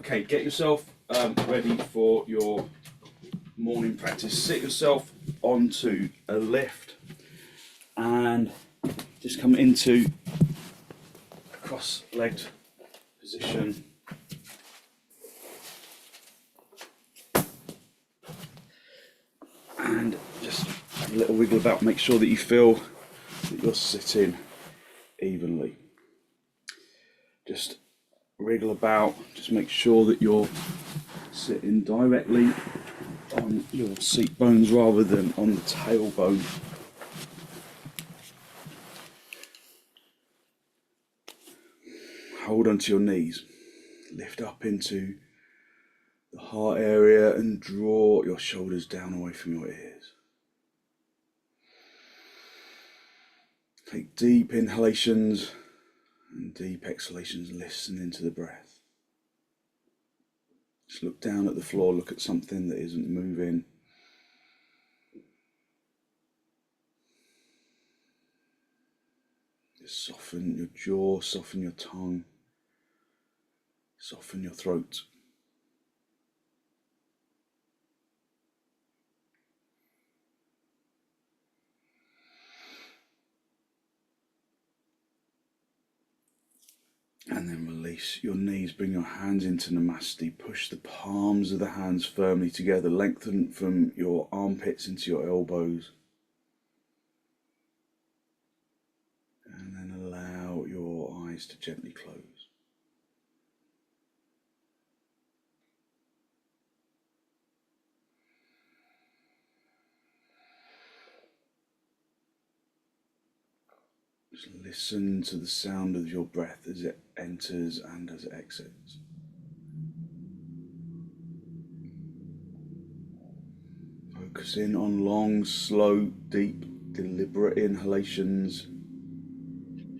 Okay, get yourself ready for your morning practice. Sit yourself onto a lift and just come into a cross-legged position. And just a little wiggle about, make sure that you feel that you're sitting evenly. Just wriggle about, just make sure that you're sitting directly on your seat bones rather than on the tailbone. Hold onto your knees, lift up into the heart area and draw your shoulders down away from your ears. Take deep inhalations and deep exhalations, listening to the breath. Just look down at the floor, look at something that isn't moving. Just soften your jaw, soften your tongue, soften your throat. And then release your knees, bring your hands into Namaste, push the palms of the hands firmly together, lengthen from your armpits into your elbows. And then allow your eyes to gently close. Just listen to the sound of your breath as it enters and as it exits. Focusing on long, slow, deep, deliberate inhalations,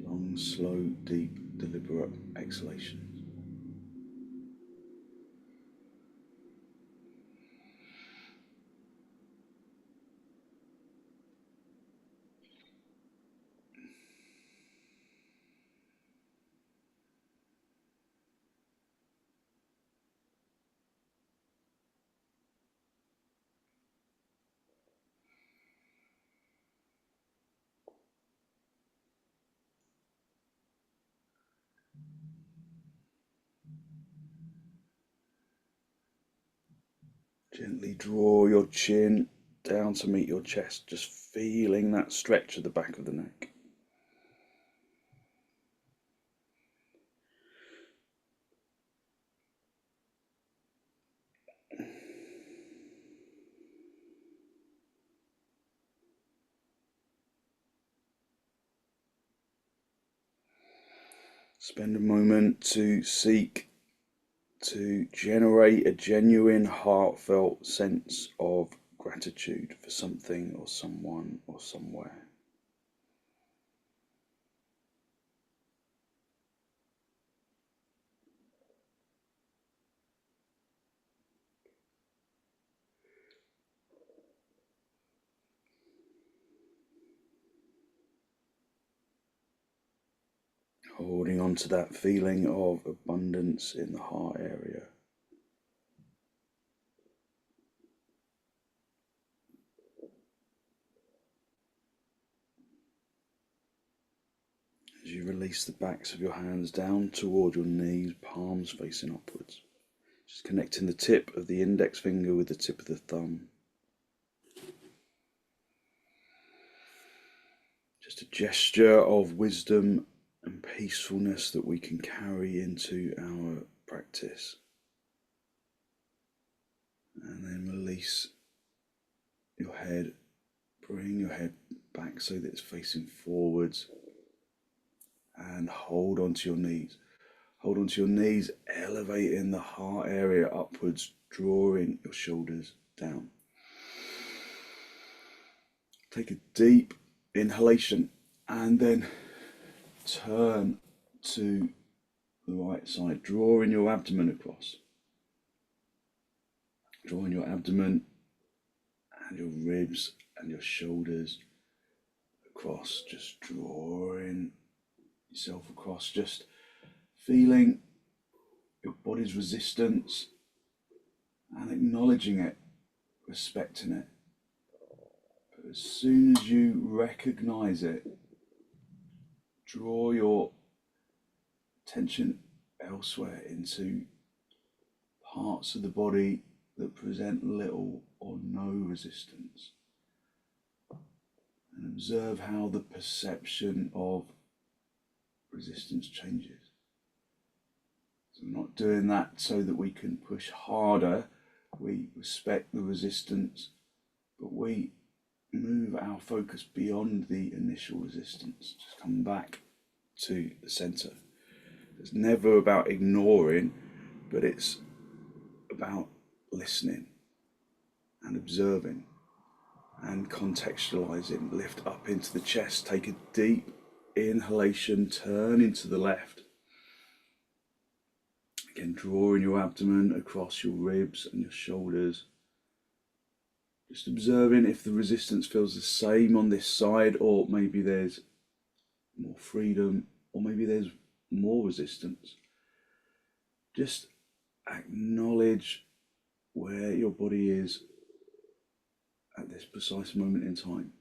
long, slow, deep, deliberate exhalations. Gently draw your chin down to meet your chest, just feeling that stretch at the back of the neck. Spend a moment to seek to generate a genuine, heartfelt sense of gratitude for something or someone or somewhere. Holding on to that feeling of abundance in the heart area. As you release the backs of your hands down toward your knees, palms facing upwards. Just connecting the tip of the index finger with the tip of the thumb. Just a gesture of wisdom and peacefulness that we can carry into our practice. And then release your head, bring your head back so that it's facing forwards, and hold onto your knees. Hold onto your knees, elevating the heart area upwards, drawing your shoulders down. Take a deep inhalation and then turn to the right side, drawing your abdomen across. Drawing your abdomen and your ribs and your shoulders across, just drawing yourself across, just feeling your body's resistance and acknowledging it, respecting it. But as soon as you recognize it, draw your attention elsewhere into parts of the body that present little or no resistance, and observe how the perception of resistance changes. So we're not doing that so that we can push harder. We respect the resistance, but we move our focus beyond the initial resistance. Just come back to the center. It's never about ignoring, but it's about listening and observing and contextualizing. Lift up into the chest, take a deep inhalation, turn into the left. Again, drawing your abdomen across your ribs and your shoulders. Just observing if the resistance feels the same on this side, or maybe there's more freedom, or maybe there's more resistance. Just acknowledge where your body is at this precise moment in time.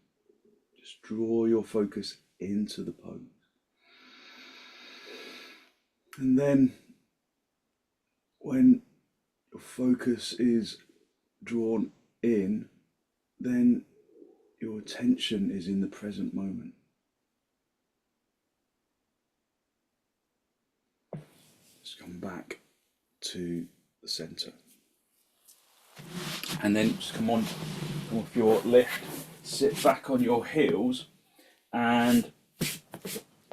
Just draw your focus into the pose. And then when your focus is drawn in, then your attention is in the present moment. Just come back to the center. And then just come off your lift, sit back on your heels, and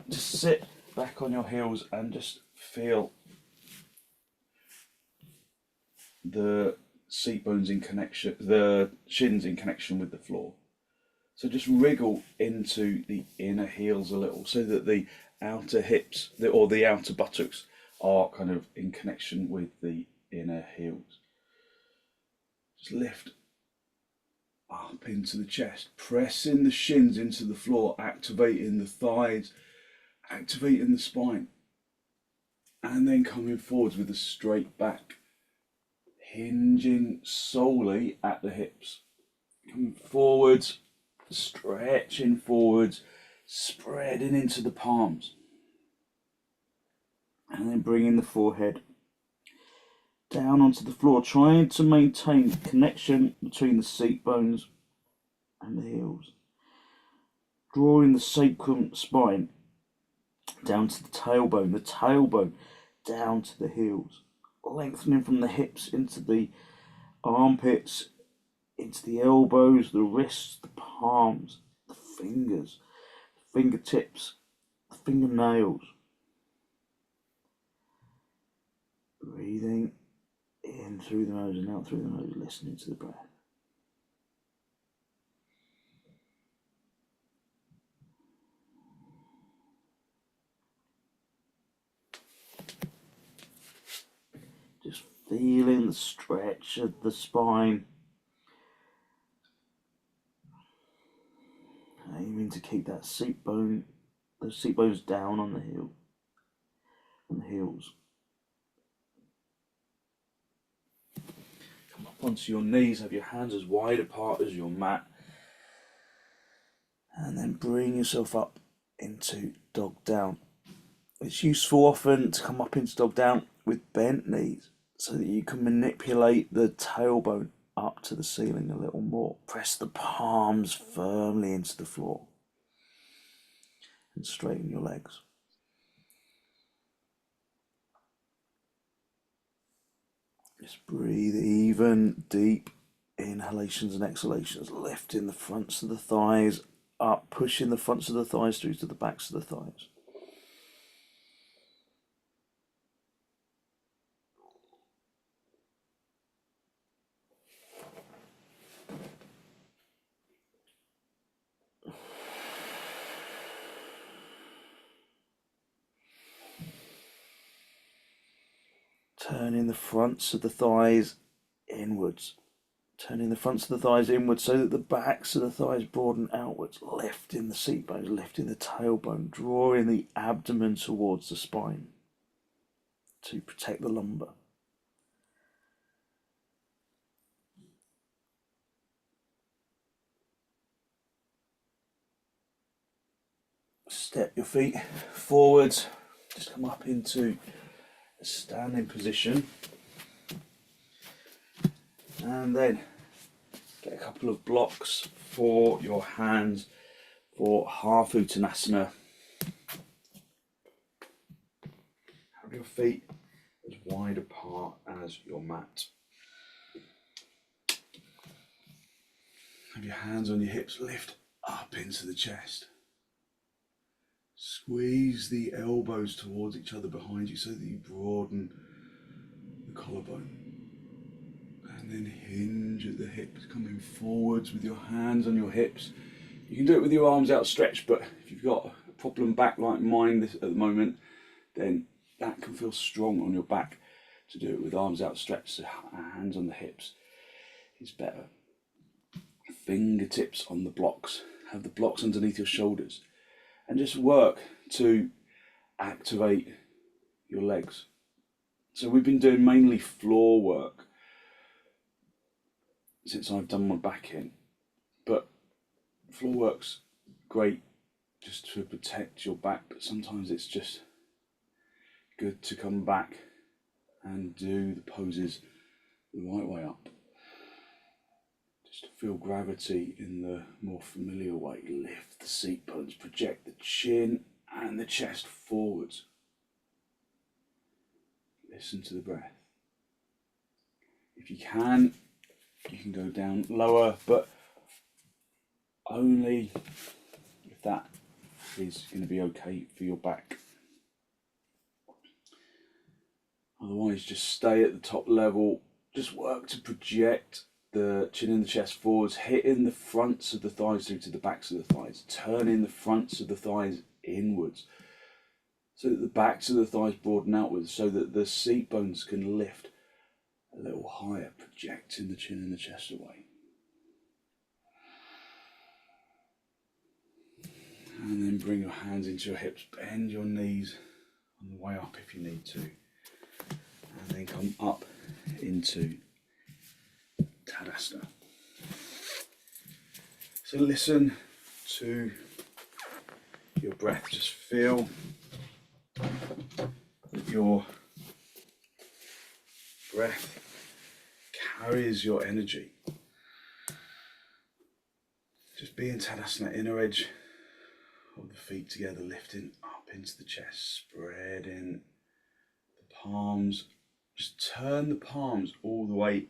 just sit back on your heels and just feel the seat bones in connection, the shins in connection with the floor. So just wriggle into the inner heels a little so that the outer hips or the outer buttocks are kind of in connection with the inner heels. Just lift up into the chest, pressing the shins into the floor, activating the thighs, activating the spine, and then coming forwards with a straight back, hinging solely at the hips. Coming forwards, stretching forwards, spreading into the palms, and then bringing the forehead down onto the floor, trying to maintain connection between the seat bones and the heels. Drawing the sacrum spine down to the tailbone down to the heels. Lengthening from the hips into the armpits, into the elbows, the wrists, the palms, the fingers, the fingertips, the fingernails. Breathing in through the nose and out through the nose, listening to the breath. Just feeling the stretch of the spine. Aiming to keep that those seat bones down on the heels. Come up onto your knees, have your hands as wide apart as your mat. And then bring yourself up into dog down. It's useful often to come up into dog down with bent knees so that you can manipulate the tailbone up to the ceiling a little more. Press the palms firmly into the floor and straighten your legs. Just breathe even, deep inhalations and exhalations, lifting the fronts of the thighs up, pushing the fronts of the thighs through to the backs of the thighs. Turning the fronts of the thighs inwards. Turning the fronts of the thighs inwards so that the backs of the thighs broaden outwards. Lifting the seat bones, lifting the tailbone, drawing the abdomen towards the spine. to protect the lumbar. Step your feet forwards, just come up into a standing position, and then get a couple of blocks for your hands for half uttanasana. Have your feet as wide apart as your mat. Have your hands on your hips, lift up into the chest. Squeeze the elbows towards each other behind you so that you broaden the collarbone. And then hinge at the hips, coming forwards with your hands on your hips. You can do it with your arms outstretched, but if you've got a problem back like mine at the moment, then that can feel strong on your back. To do it with arms outstretched, so hands on the hips is better. Fingertips on the blocks. Have the blocks underneath your shoulders. And just work to activate your legs. So we've been doing mainly floor work since I've done my back in, but floor work's great just to protect your back, but sometimes it's just good to come back and do the poses the right way up. Just to feel gravity in the more familiar way. Lift the seat bones, project the chin and the chest forwards. Listen to the breath. If you can go down lower, but only if that is going to be okay for your back. Otherwise, just stay at the top level. Just work to project the chin and the chest forwards, hitting the fronts of the thighs through to the backs of the thighs, turning the fronts of the thighs inwards so that the backs of the thighs broaden outwards, so that the seat bones can lift a little higher, projecting the chin and the chest away. And then bring your hands into your hips, bend your knees on the way up if you need to, and then come up into Tadasana. So listen to your breath, just feel that your breath carries your energy. Just be in Tadasana, inner edge of the feet together, lifting up into the chest, spreading the palms. Just turn the palms all the way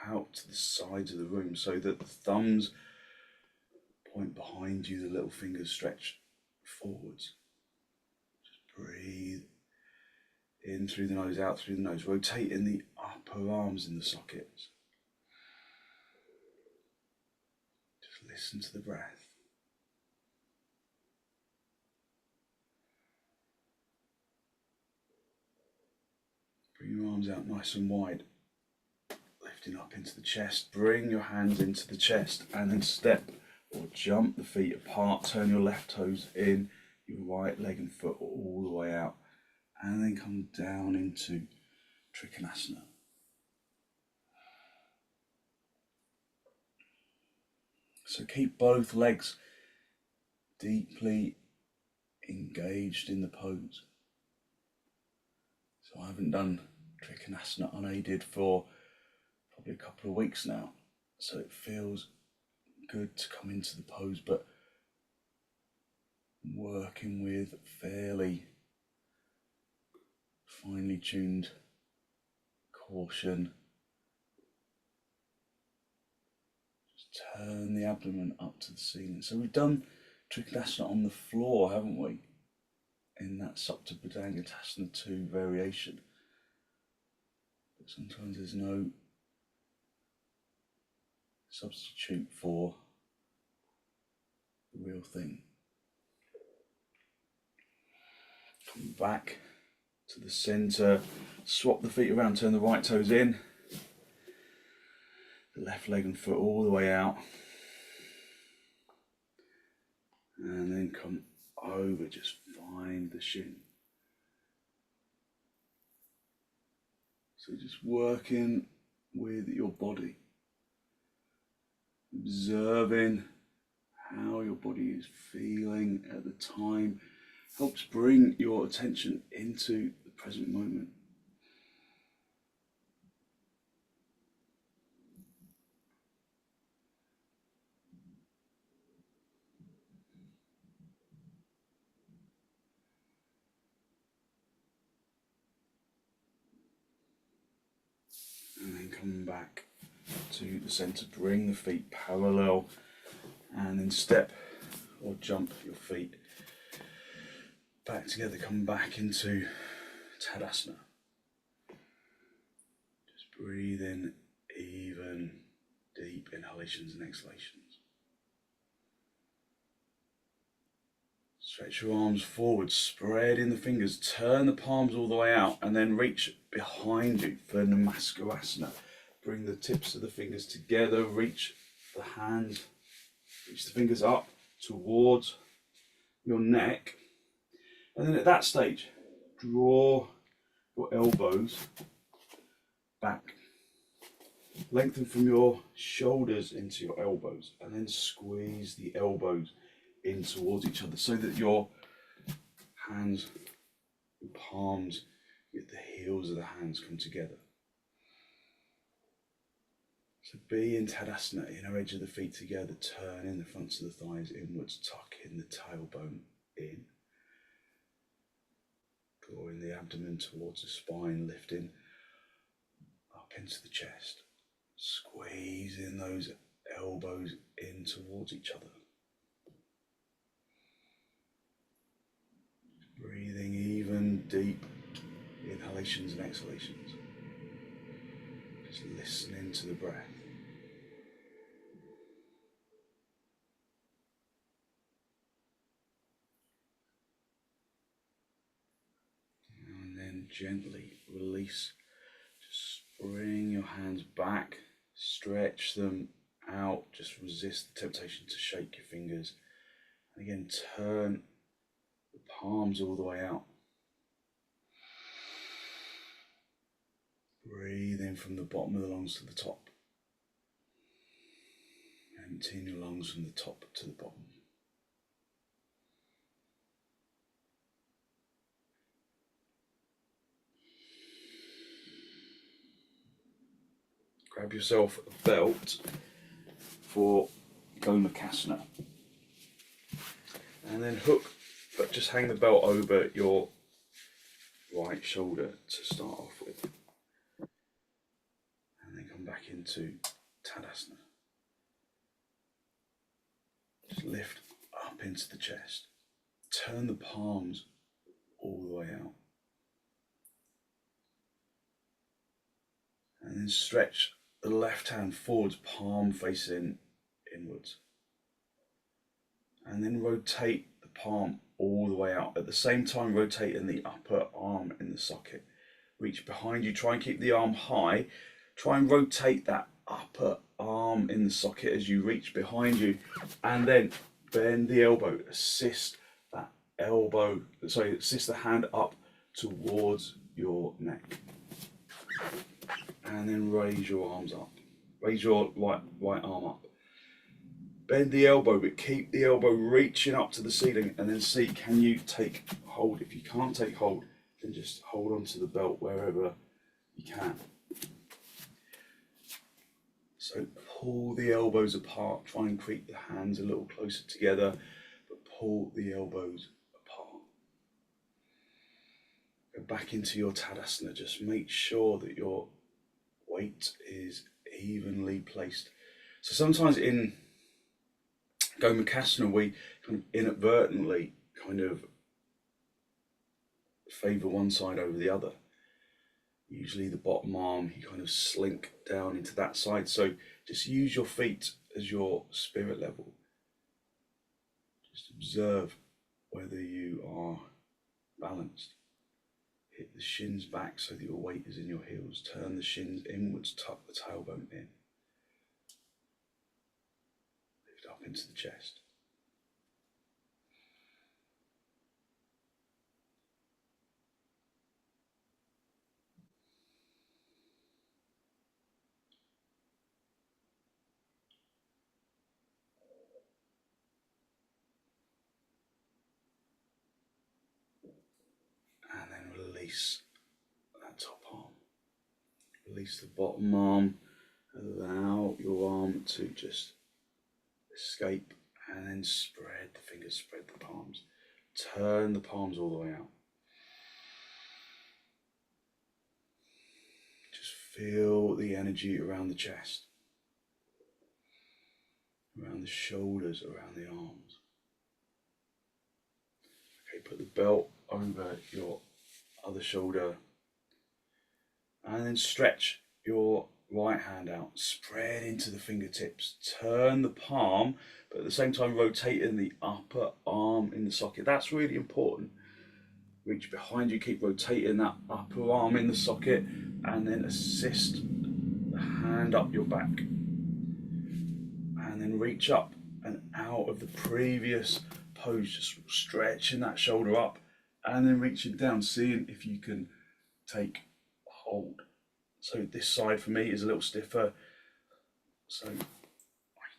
out to the sides of the room so that the thumbs point behind you, the little fingers stretch forwards. Just breathe in through the nose, out through the nose, rotating the upper arms in the sockets. Just listen to the breath. Bring your arms out nice and wide, lifting up into the chest. Bring your hands into the chest and then step or jump the feet apart. Turn your left toes in, your right leg and foot all the way out, and then come down into trikonasana. So keep both legs deeply engaged in the pose. So I haven't done trikonasana unaided for probably a couple of weeks now, so it feels good to come into the pose, but working with fairly finely tuned caution. Just turn the abdomen up to the ceiling. So we've done trikonasana on the floor, haven't we? In that supta baddha 2 variation. But sometimes there's no substitute for the real thing. Come back to the center, swap the feet around, turn the right toes in, the left leg and foot all the way out, and then come over, just find the shin. So just working with your body, observing how your body is feeling at the time, helps bring your attention into the present moment. And then come back to the center, bring the feet parallel, and then step or jump your feet back together. Come back into Tadasana. Just breathe in even, deep inhalations and exhalations. Stretch your arms forward, spread in the fingers, turn the palms all the way out, and then reach behind you for namaskarasana. Bring the tips of the fingers together, reach the hands, reach the fingers up towards your neck. And then at that stage, draw your elbows back. Lengthen from your shoulders into your elbows, and then squeeze the elbows in towards each other so that your hands, your palms, with the heels of the hands come together. So be in Tadasana, inner edge of the feet together, turn in the fronts of the thighs inwards, tuck in the tailbone in. Drawing the abdomen towards the spine, lifting up into the chest. Squeezing those elbows in towards each other. Breathing even, deep inhalations and exhalations. Just listening to the breath. And then gently release. Just bring your hands back, stretch them out. Just resist the temptation to shake your fingers. And again, turn the palms all the way out. Breathe in from the bottom of the lungs to the top. Emptying your lungs from the top to the bottom. Grab yourself a belt for gomuhkhasana. And then hook, but just hang the belt over your right shoulder to start off with. And then come back into Tadasana. Just lift up into the chest. Turn the palms all the way out. And then stretch the left hand forwards, palm facing inwards. And then rotate the palm all the way out. At the same time, rotating the upper arm in the socket. Reach behind you, try and keep the arm high. Try and rotate that upper arm in the socket as you reach behind you. And then bend the elbow, assist the hand up towards your neck. And then raise your arms up. Raise your right arm up. Bend the elbow, but keep the elbow reaching up to the ceiling, and then see, can you take hold? If you can't take hold, then just hold on to the belt wherever you can. So pull the elbows apart. Try and creep the hands a little closer together, but pull the elbows apart. Go back into your Tadasana. Just make sure that your weight is evenly placed. So sometimes in gomuhkhasana we kind of inadvertently kind of favour one side over the other. Usually the bottom arm, you kind of slink down into that side. So just use your feet as your spirit level. Just observe whether you are balanced. Hit the shins back so that your weight is in your heels. Turn the shins inwards, tuck the tailbone in. Lift up into the chest. release that top arm. Release the bottom arm. Allow your arm to just escape, and then spread the fingers, spread the palms. Turn the palms all the way out. Just feel the energy around the chest, around the shoulders, around the arms. Okay, put the belt over your other shoulder, and then stretch your right hand out, spread into the fingertips. Turn the palm, but at the same time rotating the upper arm in the socket. That's really important. Reach behind you, keep rotating that upper arm in the socket, and then assist the hand up your back. And then reach up and out of the previous pose, just stretching that shoulder up, and then reaching down, seeing if you can take hold. So this side for me is a little stiffer, so I can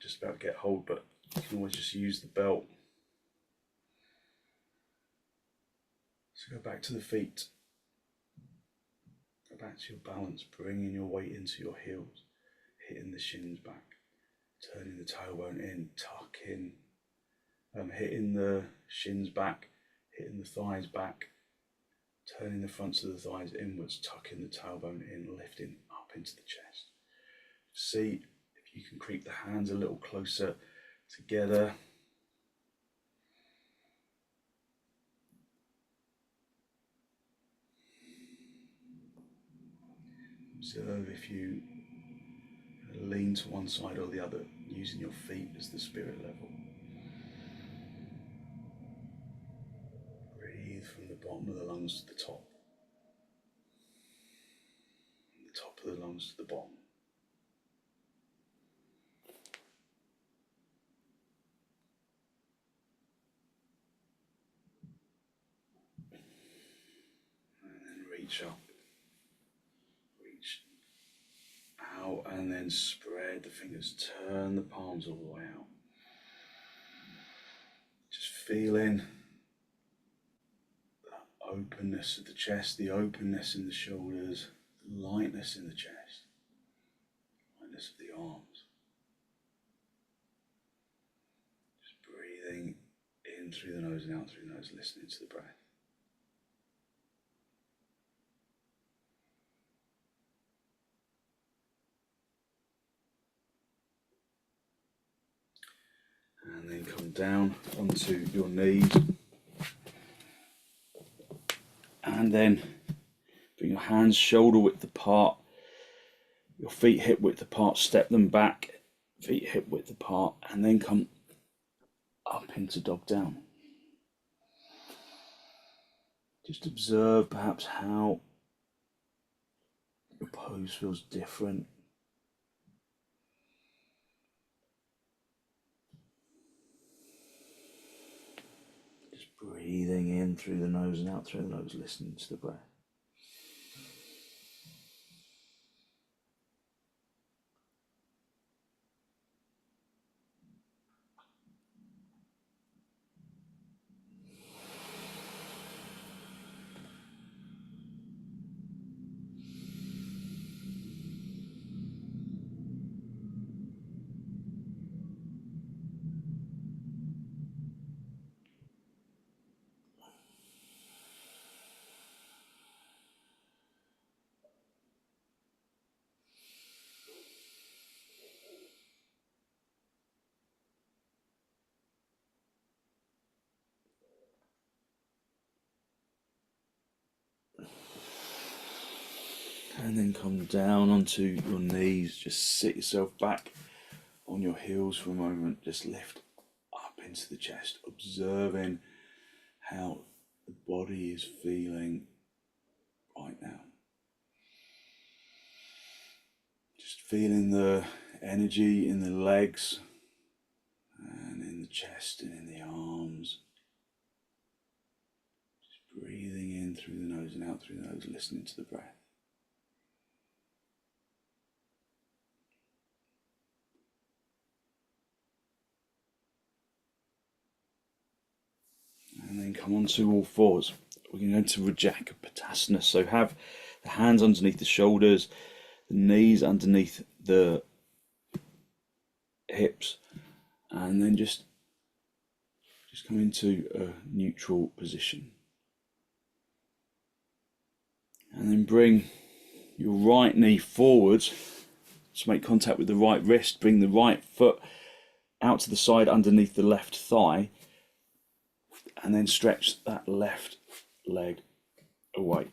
just about get hold, but you can always just use the belt. So go back to the feet, go back to your balance, bringing your weight into your heels, hitting the shins back, turning the tailbone in, tuck in, hitting the shins back, hitting the thighs back, turning the fronts of the thighs inwards, tucking the tailbone in, lifting up into the chest. See if you can creep the hands a little closer together. Observe if you lean to one side or the other, using your feet as the spirit level. Breathe from the bottom of the lungs to the top. From the top of the lungs to the bottom. And then reach up. Reach out, and then spread the fingers. Turn the palms all the way out. Just feeling the openness of the chest, the openness in the shoulders, the lightness in the chest, lightness of the arms. Just breathing in through the nose and out through the nose, listening to the breath. And then come down onto your knees. And then bring your hands shoulder width apart, your feet hip width apart, step them back, feet hip width apart, and then come up into dog down. Just observe perhaps how your pose feels different. Just breathing in through the nose and out through the nose, listening to the breath. And then come down onto your knees, just sit yourself back on your heels for a moment, just lift up into the chest, observing how the body is feeling right now. Just feeling the energy in the legs and in the chest and in the arms. Just breathing in through the nose and out through the nose, listening to the breath. And then come onto all fours. we're going to go into rajakapotasana. So have the hands underneath the shoulders, the knees underneath the hips, and then just come into a neutral position. And then bring your right knee forwards to make contact with the right wrist. Bring the right foot out to the side underneath the left thigh, and then stretch that left leg away.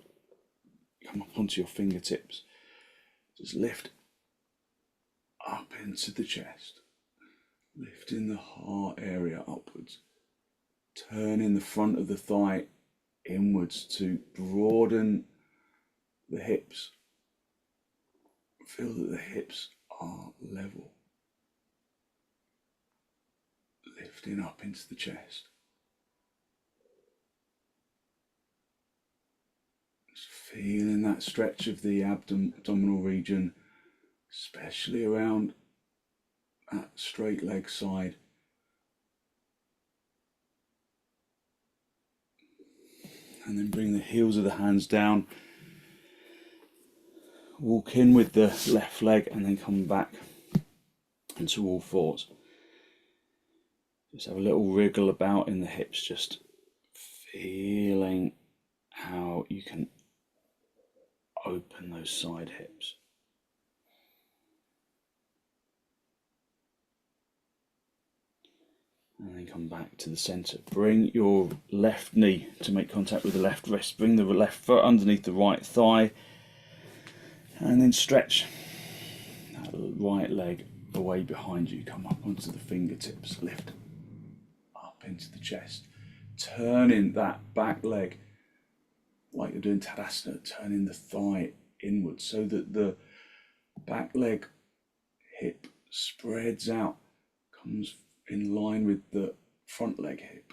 Come up onto your fingertips. Just lift up into the chest, lifting the heart area upwards, turning the front of the thigh inwards to broaden the hips. Feel that the hips are level, lifting up into the chest. Just feeling that stretch of the abdominal region, especially around that straight leg side. And then bring the heels of the hands down. Walk in with the left leg and then come back into all fours. Just have a little wriggle about in the hips, just feeling how you can open those side hips. And then come back to the centre. Bring your left knee to make contact with the left wrist. Bring the left foot underneath the right thigh. And then stretch that right leg away behind you. Come up onto the fingertips. Lift up into the chest. Turning that back leg like you're doing Tadasana. Turning the thigh inwards so that the back leg hip spreads out. Comes in line with the front leg hip.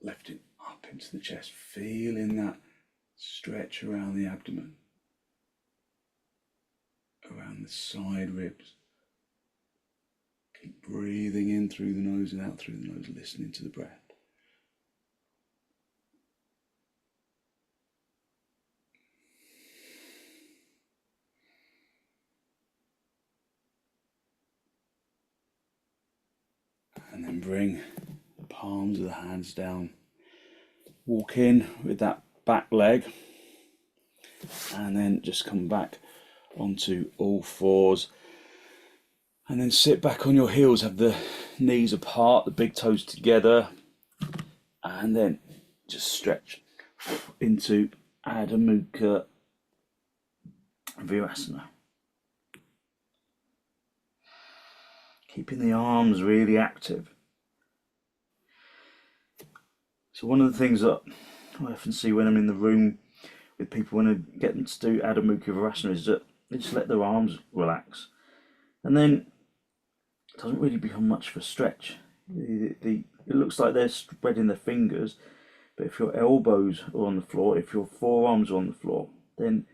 Lifting up into the chest. Feeling that stretch around the abdomen. Around the side ribs. Keep breathing in through the nose and out through the nose, listening to the breath. And then bring the palms of the hands down. Walk in with that back leg. And then just come back onto all fours, and then sit back on your heels. Have the knees apart, the big toes together, and then just stretch into Adho virasana. Keeping the arms really active. So one of the things that I often see when I'm in the room with people when I get them to do Adho virasana is that they just let their arms relax, and then it doesn't really become much of a stretch. It looks like they're spreading their fingers, but if your elbows are on the floor, if your forearms are on the floor, then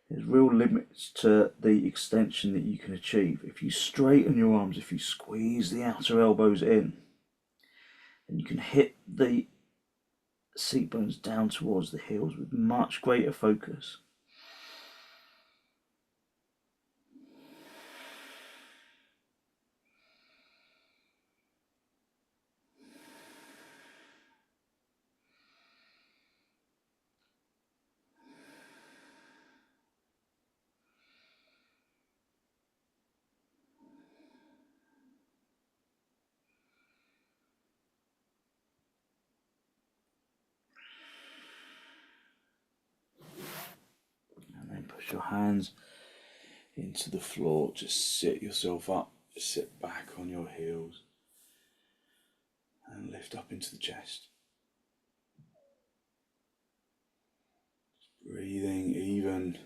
there's real limits to the extension that you can achieve. If you straighten your arms, if you squeeze the outer elbows in, then you can hit the seat bones down towards the heels with much greater focus. Push your hands into the floor, just sit yourself up, sit back on your heels and lift up into the chest. Breathing even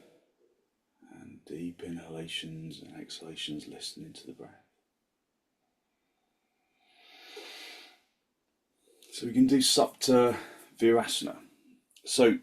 and deep inhalations and exhalations, listening to the breath. So we can do supta virasana. So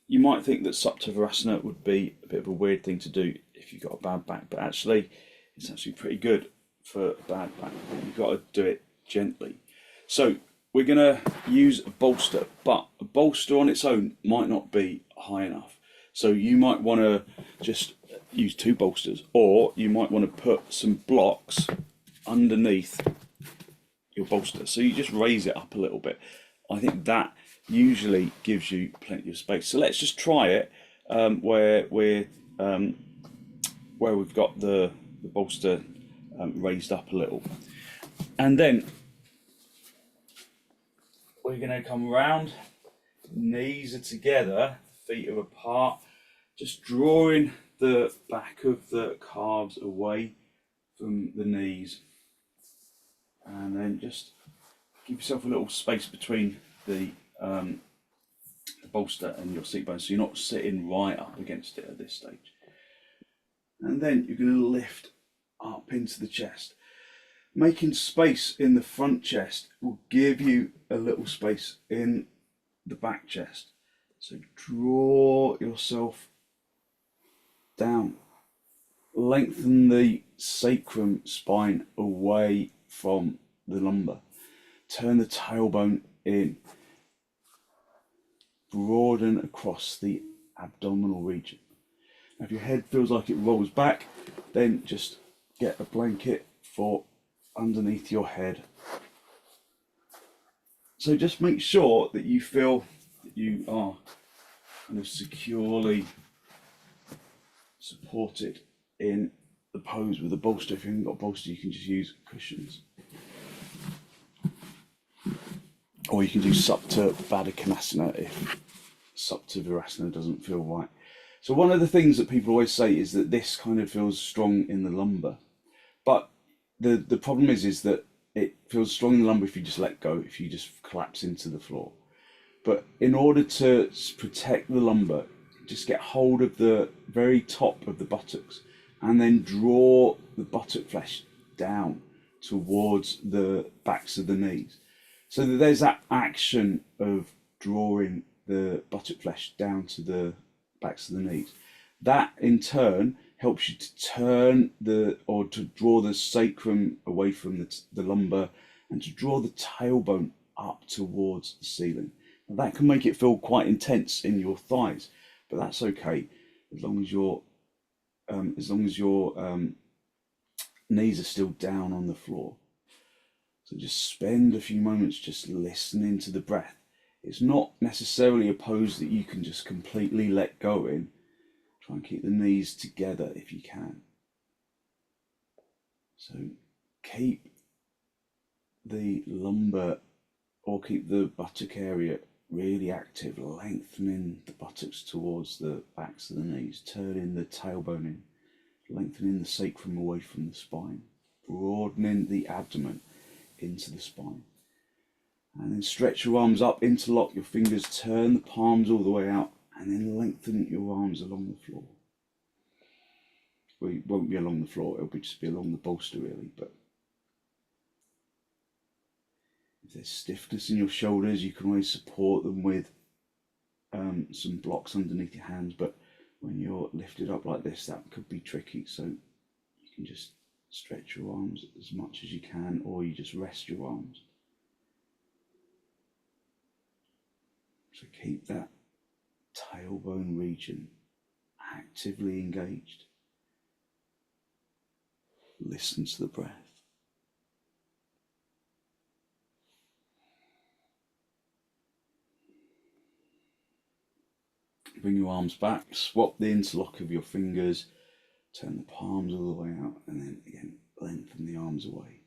you might think that supta virasana would be a bit of a weird thing to do if you've got a bad back, but actually it's actually pretty good for a bad back. You've got to do it gently. So we're going to use a bolster, but a bolster on its own might not be high enough. So you might want to just use 2 bolsters, or you might want to put some blocks underneath your bolster. So you just raise it up a little bit. I think that usually gives you plenty of space. So let's just try it where we've got the bolster raised up a little. And then we're going to come round, knees are together, feet are apart, just drawing the back of the calves away from the knees, and then just give yourself a little space between the bolster and your seat bone, so you're not sitting right up against it at this stage. And then you're going to lift up into the chest. Making space in the front chest will give you a little space in the back chest. So draw yourself down. Lengthen the sacrum spine away from the lumbar. Turn the tailbone in. Broaden across the abdominal region. Now, if your head feels like it rolls back, then just get a blanket for underneath your head. So just make sure that you feel that you are kind of securely supported in the pose with a bolster. If you haven't got a bolster, you can just use cushions. Or you can do supta baddha konasana if supta virasana doesn't feel right. So one of the things that people always say is that this kind of feels strong in the lumbar. But the problem is that it feels strong in the lumbar if you just let go, if you just collapse into the floor. But in order to protect the lumbar, just get hold of the very top of the buttocks and then draw the buttock flesh down towards the backs of the knees. So that there's that action of drawing the buttock flesh down to the backs of the knees. That in turn helps you to turn to draw the sacrum away from the lumbar and to draw the tailbone up towards the ceiling. Now that can make it feel quite intense in your thighs, but that's okay as long as your knees are still down on the floor. So just spend a few moments just listening to the breath. It's not necessarily a pose that you can just completely let go in. Try and keep the knees together if you can. So keep the lumbar or keep the buttock area really active, lengthening the buttocks towards the backs of the knees, turning the tailbone in, lengthening the sacrum away from the spine, broadening the abdomen into the spine. And then stretch your arms up, interlock your fingers, turn the palms all the way out, and then lengthen your arms along the floor. Well, it won't be along the floor, it'll just be along the bolster really, but if there's stiffness in your shoulders, you can always support them with some blocks underneath your hands, but when you're lifted up like this, that could be tricky, so you can just stretch your arms as much as you can, or you just rest your arms. So keep that tailbone region actively engaged. Listen to the breath. Bring your arms back, swap the interlock of your fingers, turn the palms all the way out, and then again lengthen the arms away.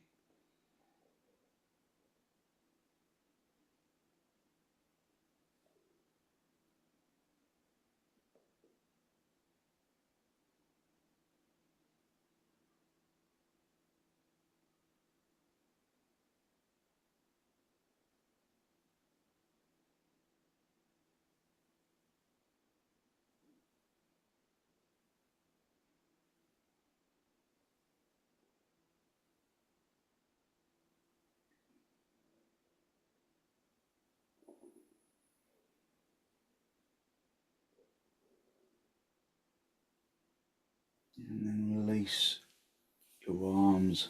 And then release your arms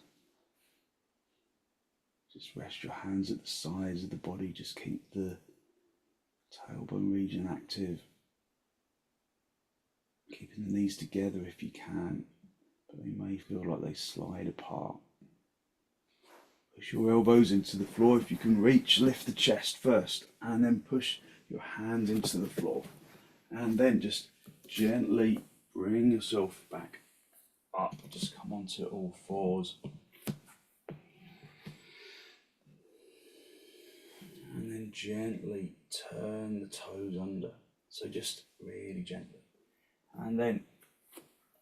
Just rest your hands at the sides of the body. Just keep the tailbone region active. Keeping the knees together if you can, but they may feel like they slide apart. Push your elbows into the floor if you can reach. Lift the chest first and then push your hands into the floor. And then just gently bring yourself back up. Just come onto all fours. And then gently turn the toes under. So just really gently. And then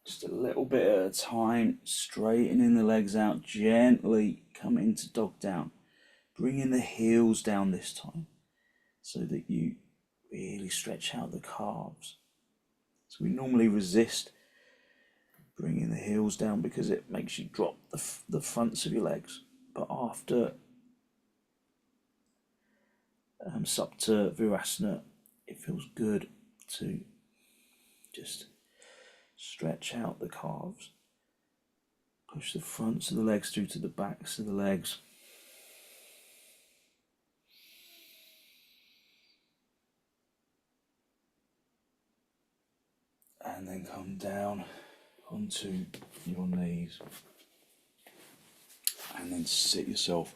just a little bit at a time, straightening the legs out, gently come into dog down. Bringing the heels down this time so that you really stretch out the calves. So we normally resist bringing the heels down because it makes you drop the fronts of your legs. But after supta, virasana, it feels good to just stretch out the calves. Push the fronts of the legs through to the backs of the legs. And then come down onto your knees. And then sit yourself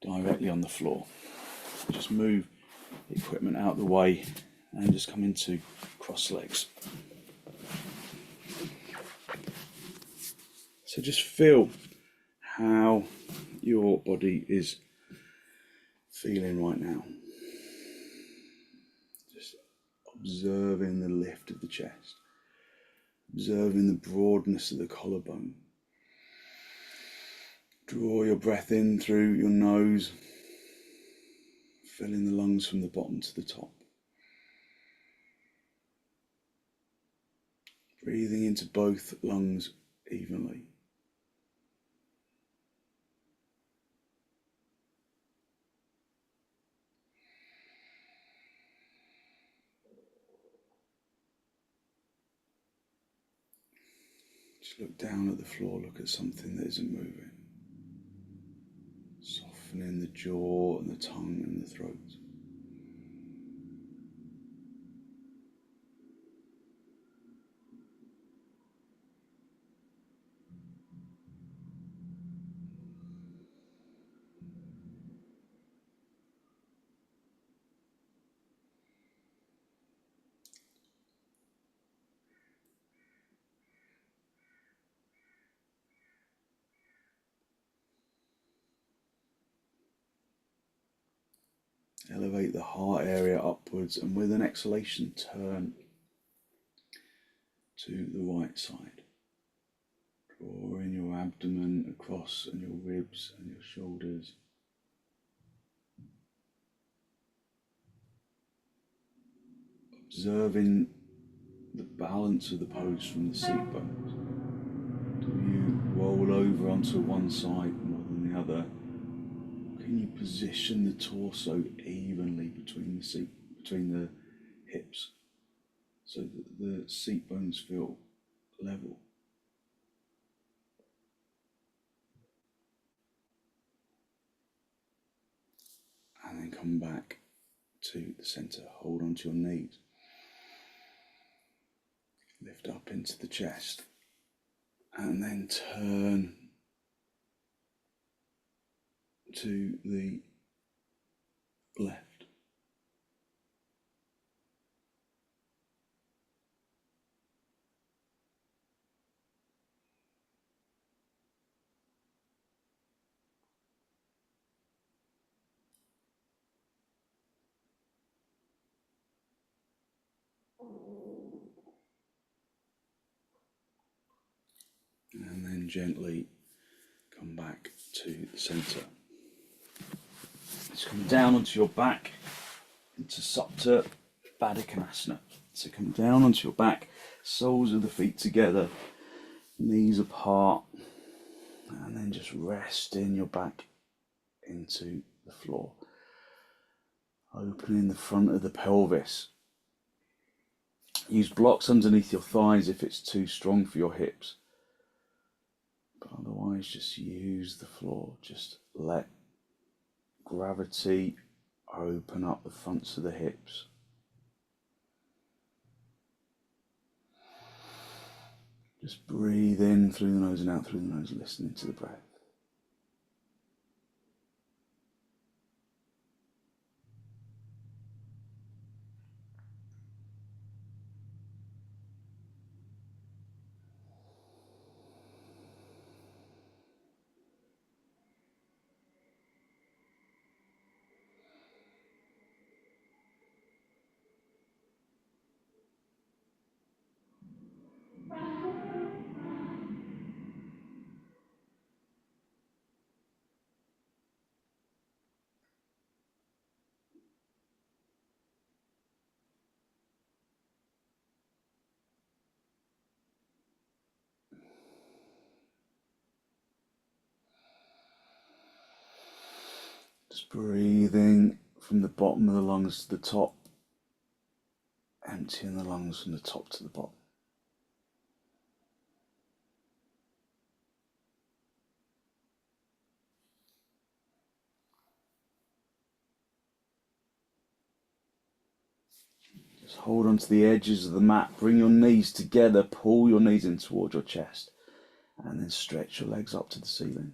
directly on the floor. Just move the equipment out of the way and just come into cross legs. So just feel how your body is feeling right now. Just observing the lift of the chest, observing the broadness of the collarbone. Draw your breath in through your nose, filling the lungs from the bottom to the top. Breathing into both lungs evenly. Just look down at the floor, look at something that isn't moving. Softening the jaw and the tongue and the throat. Elevate the heart area upwards and with an exhalation turn to the right side. Drawing your abdomen across and your ribs and your shoulders. Observing the balance of the pose from the seat bones. Do you roll over onto one side more than the other? Can you position the torso evenly between the hips so that the seat bones feel level? And then come back to the center. Hold onto your knees. Lift up into the chest. And then turn to the left. And then gently come back to the center. Let's come down onto your back into supta, baddha konasana. So come down onto your back, soles of the feet together, knees apart, and then just resting your back into the floor. Opening the front of the pelvis. Use blocks underneath your thighs if it's too strong for your hips. But otherwise just use the floor. Just let gravity, open up the fronts of the hips. Just breathe in through the nose and out through the nose, listening to the breath. Just breathing from the bottom of the lungs to the top, emptying the lungs from the top to the bottom. Just hold on to the edges of the mat, bring your knees together, pull your knees in towards your chest, and then stretch your legs up to the ceiling.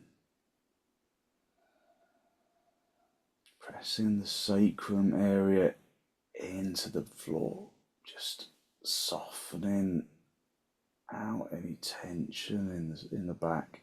Pressing the sacrum area into the floor, just softening out any tension in the back.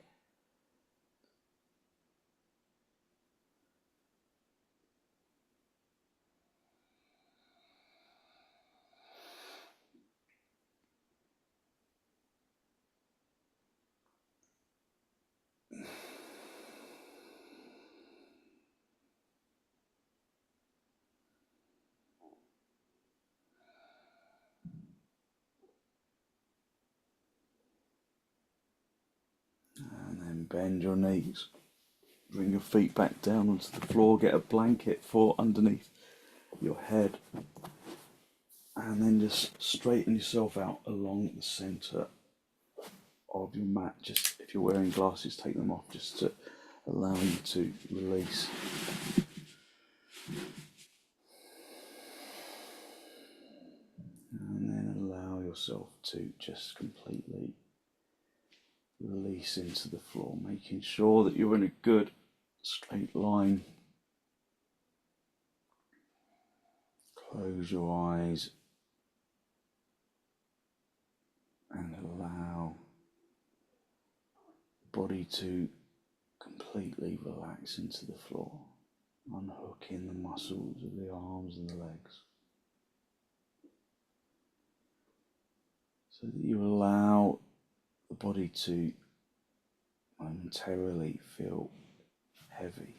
And then bend your knees. Bring your feet back down onto the floor. Get a blanket for underneath your head. And then just straighten yourself out along the centre of your mat. Just if you're wearing glasses, take them off just to allow you to release. And then allow yourself to just completely release into the floor, making sure that you're in a good straight line. Close your eyes and allow the body to completely relax into the floor, unhooking the muscles of the arms and the legs, so that you allow the body to momentarily feel heavy.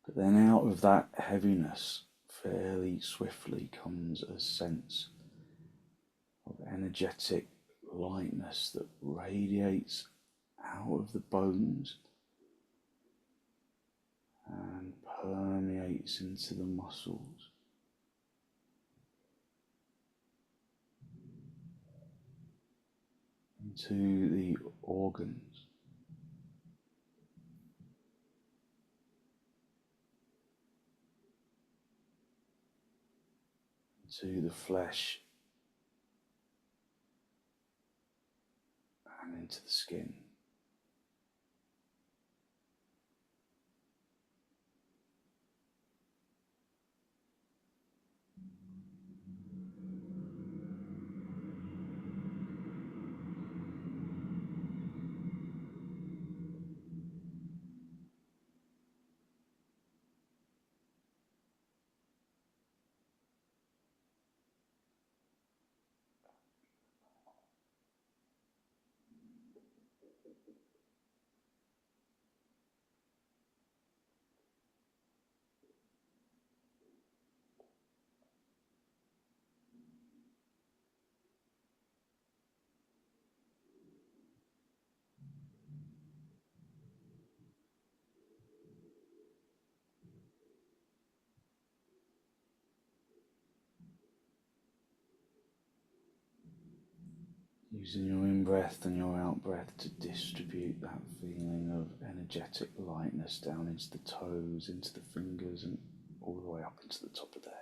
But then out of that heaviness fairly swiftly comes a sense of energetic lightness that radiates out of the bones and permeates into the muscles, into the organs, into the flesh and into the skin. Using your in-breath and your out-breath to distribute that feeling of energetic lightness down into the toes, into the fingers, and all the way up into the top of the head.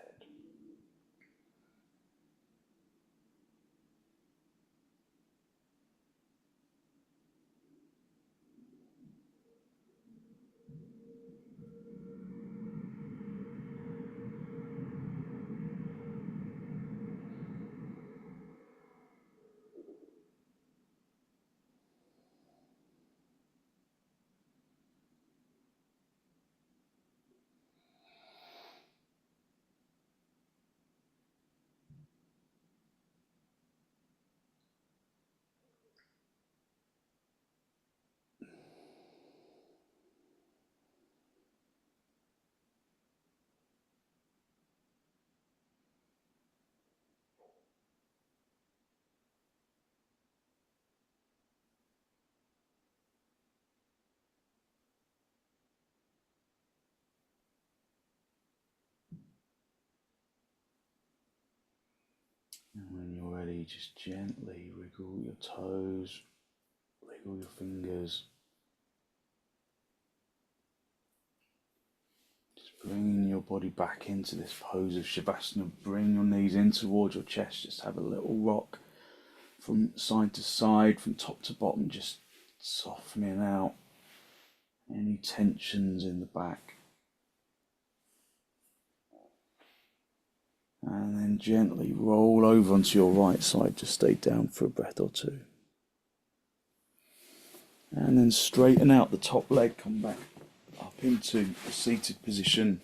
And when you're ready, just gently wriggle your toes, wriggle your fingers. Just bringing your body back into this pose of Shavasana. Bring your knees in towards your chest. Just have a little rock from side to side, from top to bottom, just softening out any tensions in the back. And then gently roll over onto your right side, just stay down for a breath or two. And then straighten out the top leg, come back up into the seated position.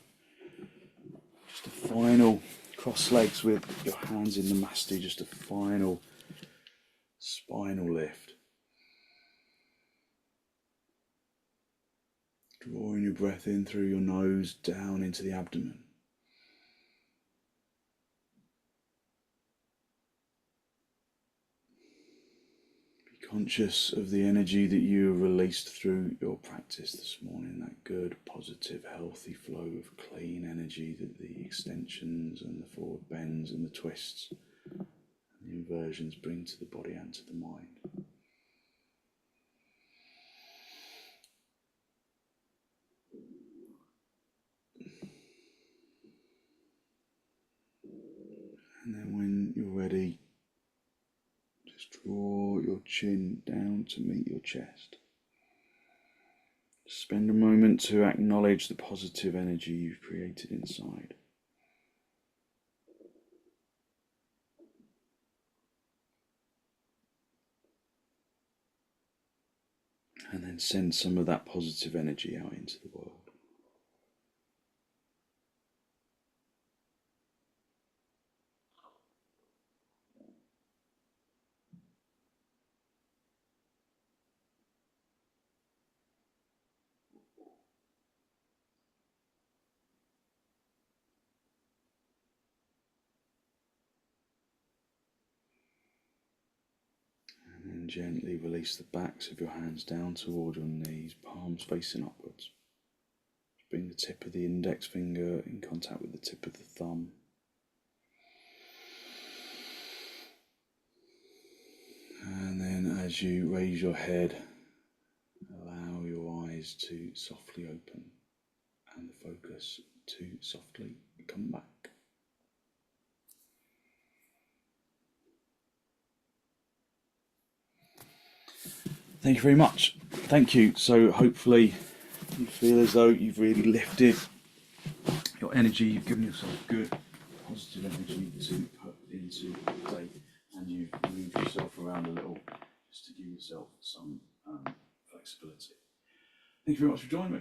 Just a final cross legs with your hands in Namaste, just a final spinal lift. Drawing your breath in through your nose, down into the abdomen. Conscious of the energy that you have released through your practice this morning, that good, positive, healthy flow of clean energy that the extensions and the forward bends and the twists and the inversions bring to the body and to the mind. And then when you're ready, just draw your chin down to meet your chest. Spend a moment to acknowledge the positive energy you've created inside. And then send some of that positive energy out into the world. And gently release the backs of your hands down toward your knees, palms facing upwards. Bring the tip of the index finger in contact with the tip of the thumb. And then as you raise your head, allow your eyes to softly open and the focus to softly come back. Thank you very much. Thank you. So hopefully you feel as though you've really lifted your energy, you've given yourself good, positive energy to put into the day, and you've moved yourself around a little just to give yourself some flexibility. Thank you very much for joining me.